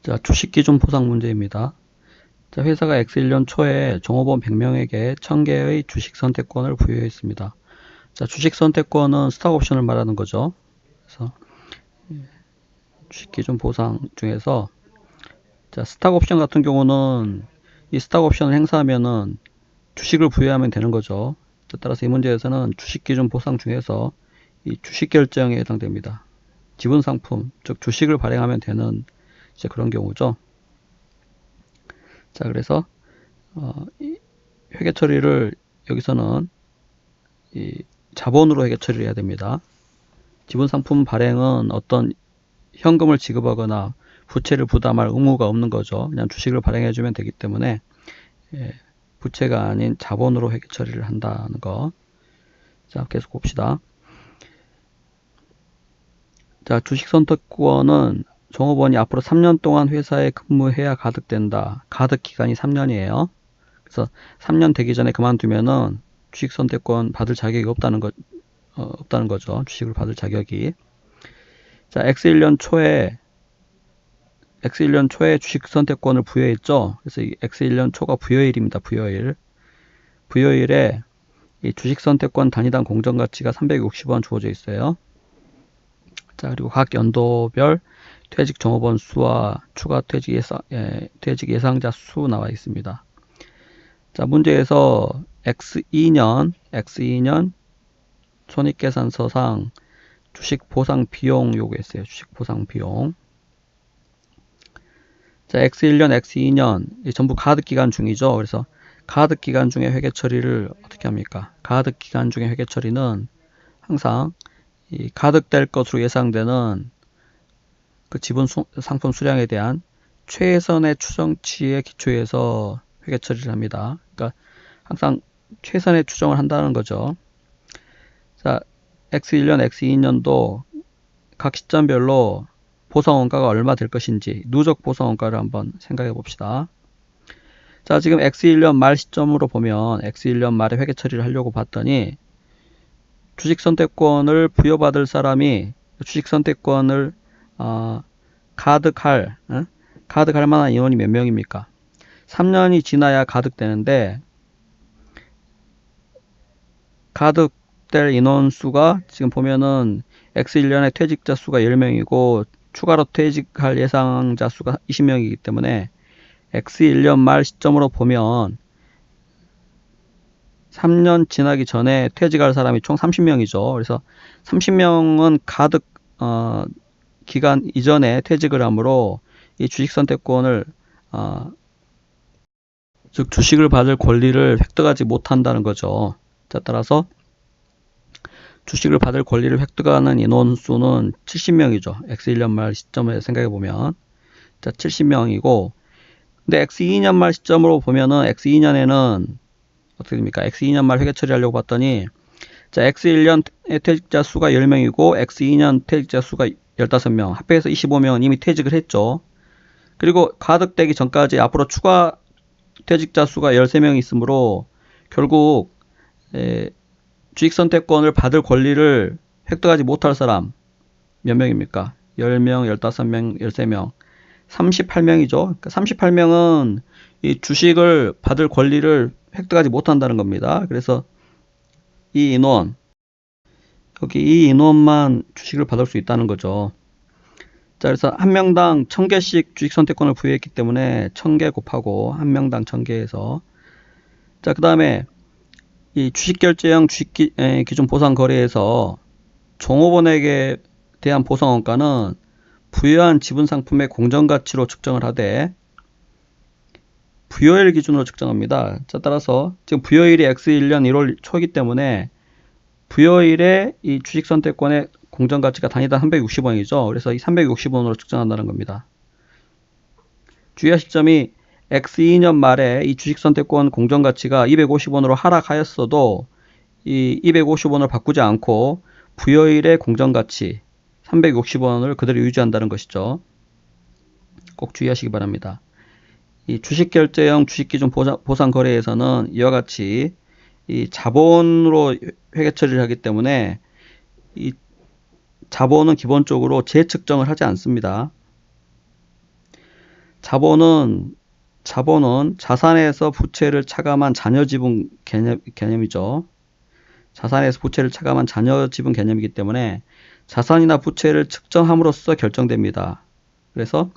자, 주식기준 보상 문제입니다. 자, 회사가 X1년 초에 종업원 100명에게 1000개의 주식 선택권을 부여했습니다. 자, 주식 선택권은 스탁 옵션을 말하는 거죠. 그래서 주식기준 보상 중에서 자, 스탁 옵션 같은 경우는 이 스탁 옵션을 행사하면은 주식을 부여하면 되는 거죠. 자, 따라서 이 문제에서는 주식기준 보상 중에서 이 주식 결정에 해당됩니다. 지분 상품, 즉 주식을 발행하면 되는 이제 그런 경우죠. 자, 그래서 이 회계 처리를 여기서는 이 자본으로 회계 처리를 해야 됩니다. 지분 상품 발행은 어떤 현금을 지급하거나 부채를 부담할 의무가 없는 거죠. 그냥 주식을 발행해 주면 되기 때문에 부채가 아닌 자본으로 회계 처리를 한다는 거. 자, 계속 봅시다. 자, 주식 선택권은 종업원이 앞으로 3년 동안 회사에 근무해야 가득된다. 가득 기간이 3년이에요. 그래서 3년 되기 전에 그만두면은 주식 선택권 받을 자격이 없다는 거죠. 주식을 받을 자격이. 자, X1년 초에 주식 선택권을 부여했죠. 그래서 이 X1년 초가 부여일입니다. 부여일에 이 주식 선택권 단위당 공정가치가 360원 주어져 있어요. 자, 그리고 각 연도별 퇴직 종업원 수와 추가 퇴직 예상자 수 나와 있습니다. 자, 문제에서 X2년 손익계산서상 주식 보상 비용 요구했어요. 주식 보상 비용. 자, X1년, X2년 전부 가득 기간 중이죠. 그래서 가득 기간 중에 회계 처리를 어떻게 합니까? 가득 기간 중에 회계 처리는 항상 이 가득될 것으로 예상되는 그 지분 상품 수량에 대한 최선의 추정치에 기초해서 회계 처리를 합니다. 그러니까 항상 최선의 추정을 한다는 거죠. 자, X1년, X2년도 각 시점별로 보상원가가 얼마 될 것인지 누적 보상원가를 한번 생각해 봅시다. 자, 지금 X1년 말 시점으로 보면 X1년 말에 회계 처리를 하려고 봤더니 주식 선택권을 부여받을 사람이 주식 선택권을 가득할 만한 인원이 몇 명입니까? 3년이 지나야 가득되는데 가득될 인원수가 지금 보면은 X1년에 퇴직자 수가 10명이고 추가로 퇴직할 예상자 수가 20명이기 때문에 X1년 말 시점으로 보면 3년 지나기 전에 퇴직할 사람이 총 30명이죠. 그래서 30명은 가득 기간 이전에 퇴직을 하므로 이 주식 선택권을 즉 주식을 받을 권리를 획득하지 못한다는 거죠. 자, 따라서 주식을 받을 권리를 획득하는 인원수는 70명이죠. X1년 말 시점에 생각해 보면 자, 70명이고 근데 X2년 말 시점으로 보면은 X2년에는 어떻게 됩니까? X2년 말 회계 처리하려고 봤더니 자, X1년 퇴직자 수가 10명이고 X2년 퇴직자 수가 15명 합해서 25명은 이미 퇴직을 했죠. 그리고 가득되기 전까지 앞으로 추가 퇴직자 수가 13명이 있으므로 결국 주식 선택권을 받을 권리를 획득하지 못할 사람 몇 명입니까? 10명, 15명, 13명 38명이죠. 그러니까 38명은 이 주식을 받을 권리를 획득하지 못한다는 겁니다. 그래서 이 인원, 여기 이 인원만 주식을 받을 수 있다는 거죠. 자, 그래서 한 명당 1000개씩 주식 선택권을 부여했기 때문에 1000개 곱하고 한 명당 1000개에서 자, 그 다음에 이 주식결제형 주식기준 보상 거래에서 종업원에게 대한 보상원가는 부여한 지분 상품의 공정가치로 측정을 하되 부여일 기준으로 측정합니다. 자, 따라서 지금 부여일이 X1년 1월 초이기 때문에 부여일에 이 주식 선택권의 공정가치가 단위당 360원이죠. 그래서 이 360원으로 측정한다는 겁니다. 주의하실 점이 X2년 말에 이 주식 선택권 공정가치가 250원으로 하락하였어도 이 250원을 바꾸지 않고 부여일의 공정가치 360원을 그대로 유지한다는 것이죠. 꼭 주의하시기 바랍니다. 이 주식결제형 주식기준 보상 거래에서는 이와 같이 이 자본으로 회계 처리를 하기 때문에 이 자본은 기본적으로 재측정을 하지 않습니다. 자본은 자산에서 부채를 차감한 잔여 지분 개념이죠. 자산에서 부채를 차감한 잔여 지분 개념이기 때문에 자산이나 부채를 측정함으로써 결정됩니다. 그래서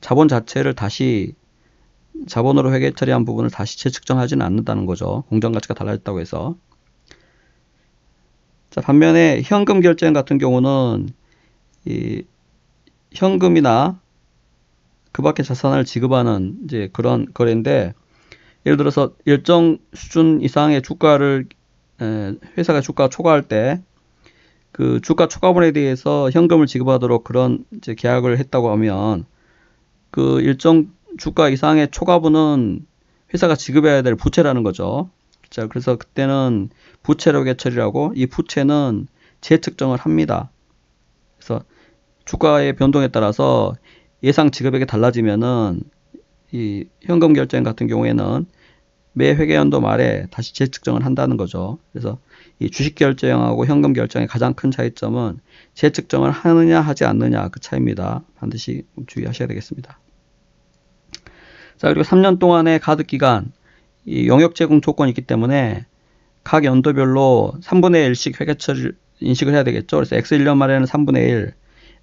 자본 자체를 다시 자본으로 회계 처리한 부분을 다시 재측정하지는 않는다는 거죠. 공정가치가 달라졌다고 해서. 자, 반면에 현금 결제형 같은 경우는 이 현금이나 그 밖의 자산을 지급하는 이제 그런 거래인데, 예를 들어서 일정 수준 이상의 주가를 회사가 주가 초과할 때 그 주가 초과분에 대해서 현금을 지급하도록 그런 이제 계약을 했다고 하면 그 일정 주가 이상의 초과분은 회사가 지급해야 될 부채라는 거죠. 자, 그래서 그때는 부채로 회계 처리하고 이 부채는 재측정을 합니다. 그래서 주가의 변동에 따라서 예상 지급액이 달라지면은 이 현금 결제형 같은 경우에는 매 회계연도 말에 다시 재측정을 한다는 거죠. 그래서 이 주식 결제형하고 현금 결제형의 가장 큰 차이점은 재측정을 하느냐 하지 않느냐 그 차이입니다. 반드시 주의하셔야 되겠습니다. 자, 그리고 3년 동안의 가득 기간, 이 용역 제공 조건이 있기 때문에 각 연도별로 3분의 1씩 회계 처리를 인식을 해야 되겠죠. 그래서 X1년 말에는 3분의 1,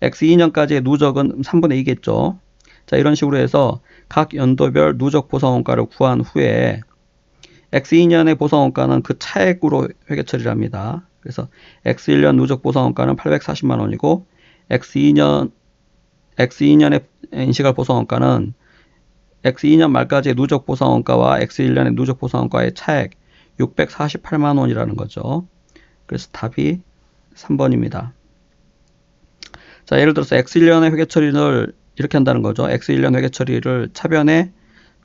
X2년까지의 누적은 3분의 2겠죠. 자, 이런 식으로 해서 각 연도별 누적 보상원가를 구한 후에 X2년의 보상원가는 그 차액으로 회계 처리를 합니다. 그래서 X1년 누적 보상원가는 840만 원이고 X2년에 인식할 보상원가는 X2년 말까지의 누적 보상원가와 X1년의 누적 보상원가의 차액 648만 원이라는 거죠. 그래서 답이 3번입니다. 자, 예를 들어서 X1년의 회계 처리를 이렇게 한다는 거죠. X1년 회계 처리를 차변에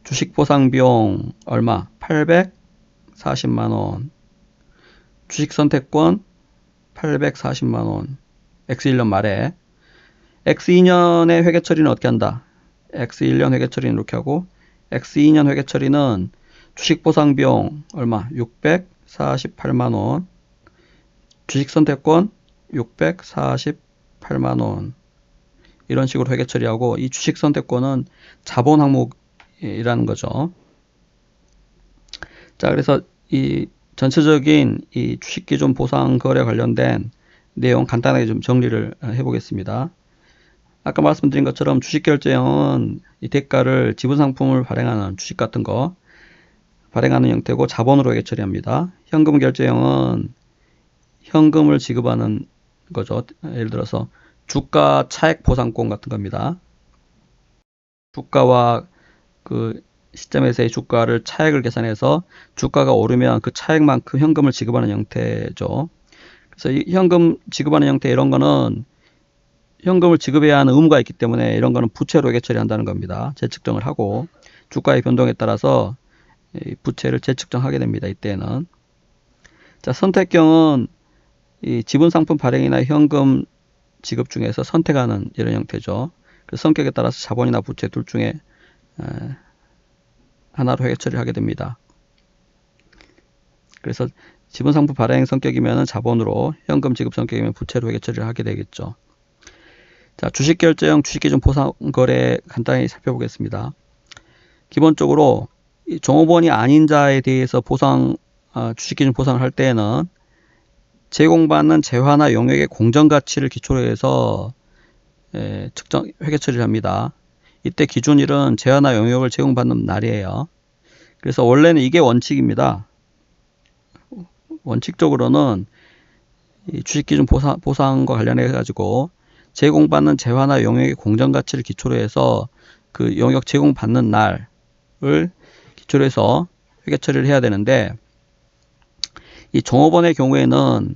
주식 보상 비용 얼마? 840만 원. 주식 선택권 840만 원. X1년 말에. X2년의 회계 처리는 어떻게 한다? X1년 회계 처리는 이렇게 하고 X2년 회계 처리는 주식 보상 비용 얼마? 648만 원. 주식 선택권 648만 원. 이런 식으로 회계 처리하고 이 주식 선택권은 자본 항목이라는 거죠. 자, 그래서 이 전체적인 이 주식기준 보상 거래 관련된 내용 간단하게 좀 정리를 해보겠습니다. 아까 말씀드린 것처럼 주식결제형은 이 대가를 지분상품을 발행하는 주식 같은 거 발행하는 형태고 자본으로 회계 처리합니다. 현금결제형은 현금을 지급하는 거죠. 예를 들어서 주가 차액 보상권 같은 겁니다. 주가와 그 시점에서의 주가를 차액을 계산해서 주가가 오르면 그 차액만큼 현금을 지급하는 형태죠. 그래서 이 현금 지급하는 형태 이런 거는 현금을 지급해야 하는 의무가 있기 때문에 이런 거는 부채로 회계 처리한다는 겁니다. 재측정을 하고 주가의 변동에 따라서 부채를 재측정하게 됩니다. 이때는. 자, 선택형은 이 지분상품 발행이나 현금 지급 중에서 선택하는 이런 형태죠. 그 성격에 따라서 자본이나 부채 둘 중에 하나로 회계 처리를 하게 됩니다. 그래서 지분상품 발행 성격이면 자본으로, 현금 지급 성격이면 부채로 회계 처리를 하게 되겠죠. 자, 주식결제형 주식기준 보상거래 간단히 살펴보겠습니다. 기본적으로 종업원이 아닌 자에 대해서 주식기준 보상을 할 때에는 제공받는 재화나 용역의 공정가치를 기초로 해서 측정 회계 처리를 합니다. 이때 기준일은 재화나 용역을 제공받는 날이에요. 그래서 원래는 이게 원칙입니다. 원칙적으로는 이 주식기준 보상과 관련해 가지고 제공받는 재화나 용역의 공정가치를 기초로 해서 그 용역 제공받는 날을 기초로 해서 회계 처리를 해야 되는데, 이 종업원의 경우에는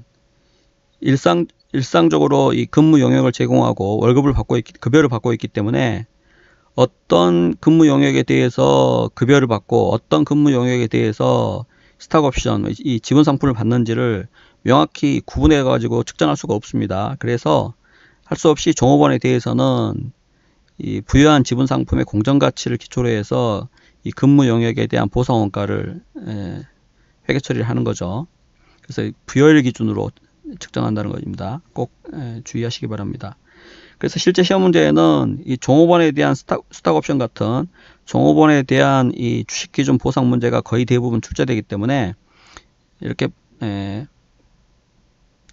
일상적으로 이 근무 용역을 제공하고 급여를 받고 있기 때문에 어떤 근무 용역에 대해서 급여를 받고 어떤 근무 용역에 대해서 스탁 옵션, 이 지분 상품을 받는지를 명확히 구분해 가지고 측정할 수가 없습니다. 그래서 할 수 없이 종업원에 대해서는 이 부여한 지분 상품의 공정가치를 기초로 해서 이 근무 용역에 대한 보상 원가를 회계 처리를 하는 거죠. 그래서 부여일 기준으로 측정한다는 것입니다. 꼭 주의하시기 바랍니다. 그래서 실제 시험 문제에는 이 종업원에 대한 스탁 옵션 같은 종업원에 대한 이 주식 기준 보상 문제가 거의 대부분 출제되기 때문에 이렇게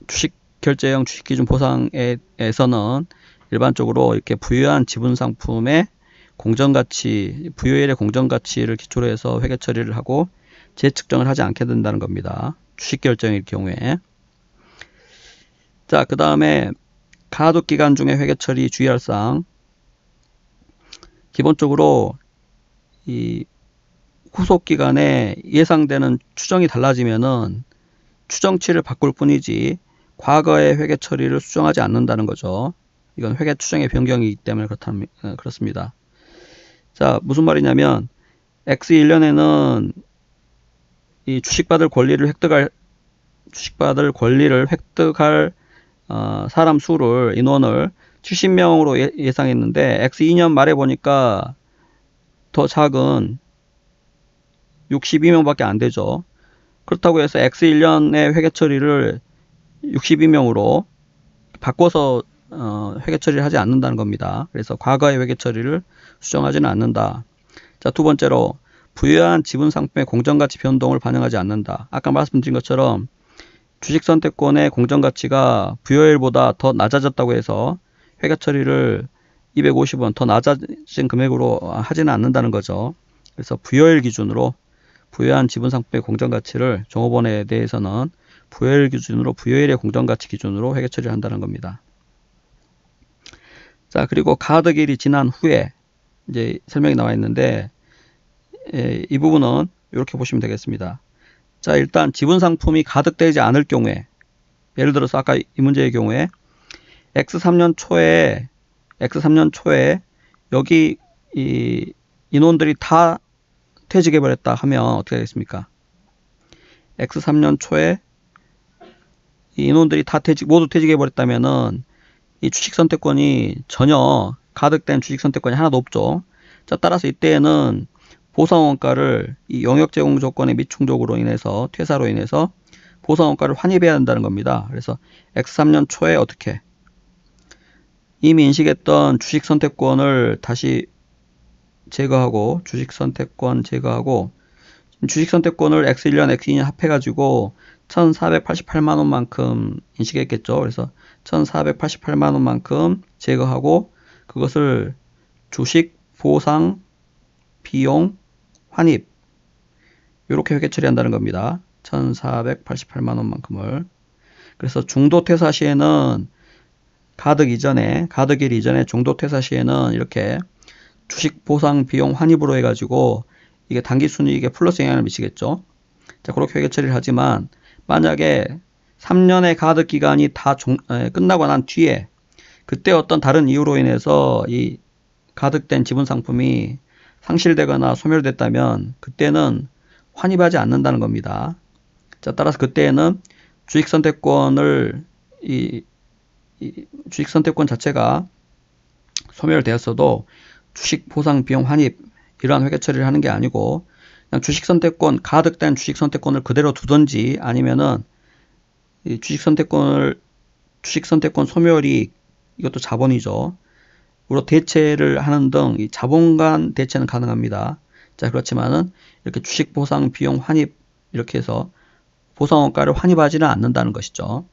주식 결제형 주식 기준 보상에서는 일반적으로 이렇게 부유한 지분 상품의 공정가치, 부여일의 공정가치를 기초로 해서 회계 처리를 하고 재측정을 하지 않게 된다는 겁니다. 주식 결정일 경우에. 자, 그 다음에 가독 기간 중에 회계 처리 주의할 사항. 기본적으로 이 후속 기간에 예상되는 추정이 달라지면은 추정치를 바꿀 뿐이지 과거의 회계 처리를 수정하지 않는다는 거죠. 이건 회계 추정의 변경이기 때문에 그렇습니다. 자, 무슨 말이냐면 X1년에는 이 주식받을 권리를 획득할 사람 수를 인원을 70명으로 예상했는데 X2년 말에 보니까 더 작은 62명밖에 안 되죠. 그렇다고 해서 X1년의 회계 처리를 62명으로 바꿔서 회계 처리를 하지 않는다는 겁니다. 그래서 과거의 회계 처리를 수정하지는 않는다. 자, 두 번째로 부유한 지분 상품의 공정가치 변동을 반영하지 않는다. 아까 말씀드린 것처럼 주식 선택권의 공정가치가 부여일보다 더 낮아졌다고 해서 회계 처리를 250원 더 낮아진 금액으로 하지는 않는다는 거죠. 그래서 부여일 기준으로 부유한 지분 상품의 공정가치를 종업원에 대해서는 부여일 기준으로 부여일의 공정가치 기준으로 회계 처리를 한다는 겁니다. 자, 그리고 가덕일이 지난 후에 이제 설명이 나와 있는데 이 부분은 이렇게 보시면 되겠습니다. 자, 일단 지분 상품이 가득되지 않을 경우에, 예를 들어서 아까 이 문제의 경우에 X3년 초에 여기 이 인원들이 다 퇴직해 버렸다 하면 어떻게 하겠습니까? X3년 초에 이 인원들이 다 모두 퇴직해 버렸다면은 이 주식 선택권이 전혀 가득된 주식 선택권이 하나도 없죠. 자, 따라서 이때에는 보상원가를 이 용역 제공 조건의 미충족으로 인해서 퇴사로 인해서 보상원가를 환입해야 한다는 겁니다. 그래서 X3년 초에 어떻게 이미 인식했던 주식 선택권을 다시 제거하고 주식 선택권을 X1년, X2년 합해가지고 1488만원만큼 인식했겠죠. 그래서 1488만원만큼 제거하고 그것을 주식 보상 비용 환입 이렇게 회계 처리한다는 겁니다. 1488만원만큼을. 그래서 중도 퇴사 시에는 가덕일 이전에 중도 퇴사 시에는 이렇게 주식 보상 비용 환입으로 해가지고 이게 당기순이익에 플러스 영향을 미치겠죠. 자, 그렇게 회계 처리를 하지만 만약에 3년의 가덕 기간이 다 끝나고 난 뒤에 그때 어떤 다른 이유로 인해서 이 가득된 지분 상품이 상실되거나 소멸됐다면 그때는 환입하지 않는다는 겁니다. 자, 따라서 그때는 주식 선택권 자체가 소멸되었어도 주식 보상 비용 환입 이러한 회계 처리를 하는 게 아니고 그냥 가득된 주식 선택권을 그대로 두든지 아니면은 이 주식 선택권 소멸이 이것도 자본이죠. 으로 대체를 하는 등 이 자본 간 대체는 가능합니다. 자, 그렇지만은 이렇게 주식 보상 비용 환입 이렇게 해서 보상원가를 환입하지는 않는다는 것이죠.